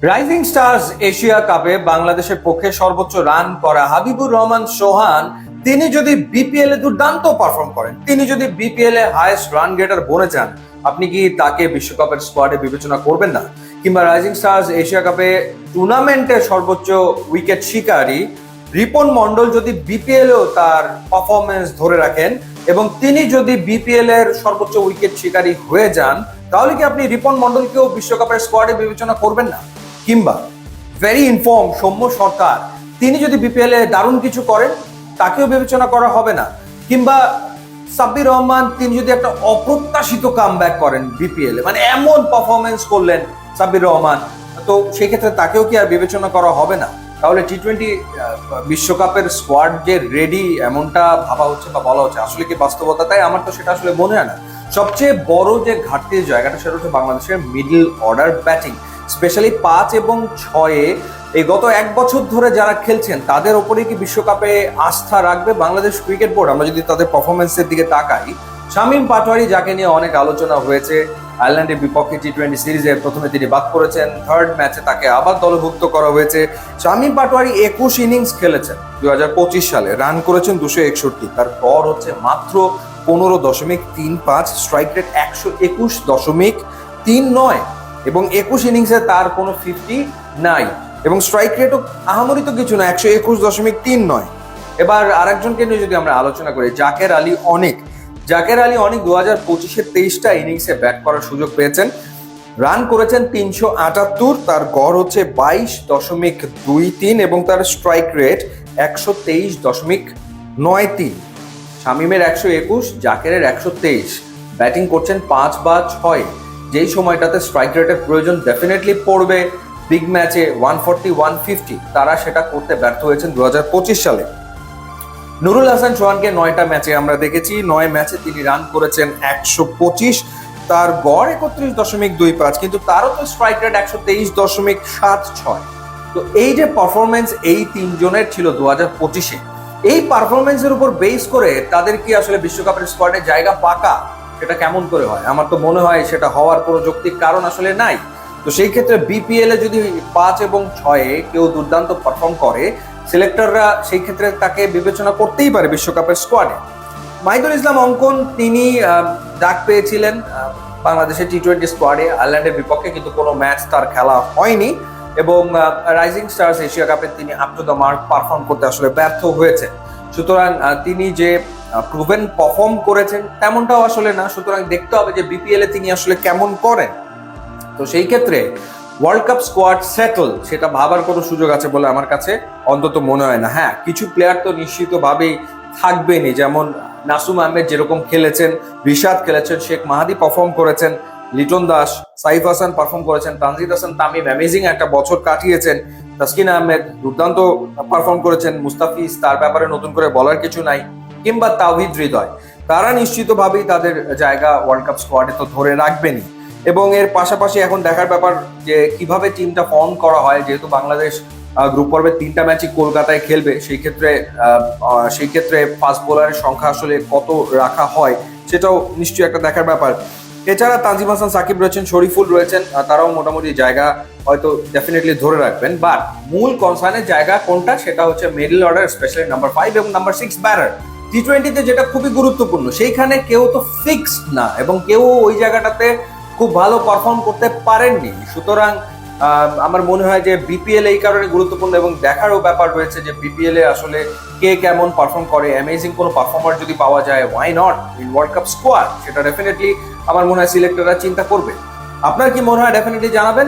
Rising stars Asia কাপে বাংলাদেশের পক্ষে সর্বোচ্চ রান করা হাবিবুর রহমান সোহান তিনি যদি বিপিএল এ দুর্দান্ত পারফর্ম করেন, তিনি যদি বিপিএল এ হাইয়েস্ট রান গেটার বনে যান, আপনি কি তাকে বিশ্বকাপের স্কোয়াডে বিবেচনা করবেন না? কিংবা রাইজিং স্টার্স এশিয়া কাপে টুর্নামেন্টের সর্বোচ্চ উইকেট শিকারী রিপন মন্ডল যদি বিপিএল এও তার পারফরমেন্স ধরে রাখেন এবং তিনি যদি বিপিএল এর সর্বোচ্চ উইকেট শিকারী হয়ে যান, তাহলে কি আপনি রিপন মন্ডলকেও বিশ্বকাপের স্কোয়াডে বিবেচনা করবেন না? কিংবা ভেরি ইনফর্ম সৌম্য সরকার তিনি যদি বিপিএল এ দারুণ কিছু করেন, তাকেও বিবেচনা করা হবে না? কিংবা সাব্বির রহমান তিনি যদি একটা অপ্রত্যাশিত কামব্যাক করেন বিপিএল এ, মানে এমন পারফরমেন্স করলেন সাব্বির রহমান, তো সেই ক্ষেত্রে তাকেও কি আর বিবেচনা করা হবে না? তাহলে টি-20 বিশ্বকাপের স্কোয়াড যে রেডি এমনটা ভাবা হচ্ছে বা বলা হচ্ছে, আসলে কি বাস্তবতা? তাই আমার তো সেটা আসলে মনে হয় না। সবচেয়ে বড় যে ঘাটতির জায়গাটা সেটা হচ্ছে বাংলাদেশের মিডল অর্ডার ব্যাটিং, স্পেশালি 5 এবং 6-এ এই গত এক বছর ধরে যারা খেলছেন তাদের ওপরে কি বিশ্বকাপে আস্থা রাখবে বাংলাদেশ ক্রিকেট বোর্ড? আমরা যদি তাদের পারফরমেন্সের দিকে তাকাই, শামীম পাটোয়ারি যাকে নিয়ে অনেক আলোচনা হয়েছে, আয়ারল্যান্ডের বিপক্ষে টি-20 সিরিজে প্রথমে তিনি বাদ পড়েছেন, থার্ড ম্যাচে তাকে আবার দলভুক্ত করা হয়েছে। শামীম পাটোয়ারি 21 ইনিংস খেলেছেন 2025 সালে, রান করেছেন 261, তার গড় হচ্ছে মাত্র 15.35, স্ট্রাইক রেট 121.39 এবং 21 ইনিংসে তার কোনো 50 নাই এবং স্ট্রাইক রেটও আহামরি তো কিছু না, 121.39। এবার আরেকজনকে নিয়ে যদি আমরা আলোচনা করি, জাকের আলী অনেক 2025-এর 23টা ইনিংসে ব্যাট করার সুযোগ পেয়েছেন, রান করেছেন 378, তার গড় হচ্ছে 22.23 এবং তার স্ট্রাইক রেট 123.93। শামীমের 121, জাকেরের 123, ব্যাটিং করছেন 5 বা 6, যেই সময়টাতে স্ট্রাইক রেটের প্রয়োজন ডেফিনেটলি পড়বে বিগ ম্যাচে 140-150, তারা সেটা করতে ব্যর্থ হয়েছেন 2025 সালে। নুরুল হাসান সোহানকে 9টা ম্যাচে আমরা দেখেছি, 9 ম্যাচে তিনি রান করেছেন 125, তার গড় 31.25, কিন্তু তারও তো স্ট্রাইক রেট 123.76। তো এই যে পারফরমেন্স এই তিনজনের ছিল 2025-এ, এই পারফরমেন্সের উপর বেস করে তাদের কি আসলে বিশ্বকাপের স্কোয়াডে জায়গা পাকা? সেটা কেমন করে হয়? আমার তো মনে হয় সেটা হওয়ার কোনো যৌক্তিক কারণ আসলে নাই। তো সেই ক্ষেত্রে বিপিএল এ যদি 5 এবং 6-এ কেউ দুর্দান্ত পারফর্ম করে, সিলেক্টররা সেই ক্ষেত্রে তাকে বিবেচনা করতেই পারে বিশ্বকাপের স্কোয়াডে। মাহিদুল ইসলাম অঙ্কন তিনি ডাক পেয়েছিলেন বাংলাদেশের টি-20 স্কোয়াডে আয়ারল্যান্ডের বিপক্ষে, কিন্তু কোনো ম্যাচ তার খেলা হয়নি এবং রাইজিং স্টার্স এশিয়া কাপে তিনি up to the mark perform করতে আসলে ব্যর্থ হয়েছে। সুতরাং তিনি যে প্রুভেন পারফর্ম করেছেন তেমনটাও আসলে না। সুতরাং দেখতে হবে যে বিপিএল এ তিনি আসলে কেমন করেন। তো সেই ক্ষেত্রে ওয়ার্ল্ড কাপ স্কোয়াড সেটল সেটা ভাবার কোনো সুযোগ আছে বলে আমার কাছে অন্তত মনে হয় না। হ্যাঁ, কিছু প্লেয়ার তো নিশ্চিতভাবেই থাকবেনই, যেমন নাসুম আহমেদ যেরকম খেলেছেন, রিশাদ খেলেছেন, শেখ মাহাদি পারফর্ম করেছেন, লিটন দাস, সাইফ হাসান পারফর্ম করেছেন, তানজিদ হাসান তামিম অ্যামেজিং একটা বছর কাটিয়েছেন, তাসকিন আহমেদ দুর্দান্ত পারফর্ম করেছেন, মুস্তাফিজ তার ব্যাপারে নতুন করে বলার কিছু নাই, কিংবা তাওহিদ হৃদয়, তারা নিশ্চিতভাবেই তাদের জায়গা ওয়ার্ল্ড কাপ স্কোয়াডে তো ধরে রাখবেনই। এবং এর পাশাপাশি এখন দেখার ব্যাপার যে কিভাবে টিমটা ফর্ম করা হয়, যেহেতু বাংলাদেশ গ্রুপ পর্বের 3টা ম্যাচই কলকাতায় খেলবে, সেই ক্ষেত্রে ফাস্ট বোলারের সংখ্যা আসলে কত রাখা হয় সেটাও নিশ্চয়ই একটা দেখার ব্যাপার। এছাড়া তানজিম হাসান সাকিব রয়েছেন, শরীফুল রয়েছেন, তারাও মোটামুটি জায়গা হয়তো ডেফিনেটলি ধরে রাখবেন। বাট মূল কনসার্নের জায়গা কোনটা, সেটা হচ্ছে মিডল অর্ডার, স্পেশালি নাম্বার 5 এবং নাম্বার 6 ব্যাটার। টি-20-তে যেটা খুবই গুরুত্বপূর্ণ, সেইখানে কেউ তো ফিক্সড না এবং কেউ ওই জায়গাটাতে খুব ভালো পারফর্ম করতে পারেননি। সুতরাং আমার মনে হয় যে বিপিএল এই কারণে গুরুত্বপূর্ণ এবং দেখারও ব্যাপার রয়েছে যে বিপিএল এ আসলে কে কেমন পারফর্ম করে। অ্যামেজিং কোনো পারফর্মার যদি পাওয়া যায়, why not in World Cup squad, সেটা ডেফিনেটলি আমার মনে হয় সিলেক্টররা চিন্তা করবে। আপনার কি মনে হয় ডেফিনেটলি জানাবেন।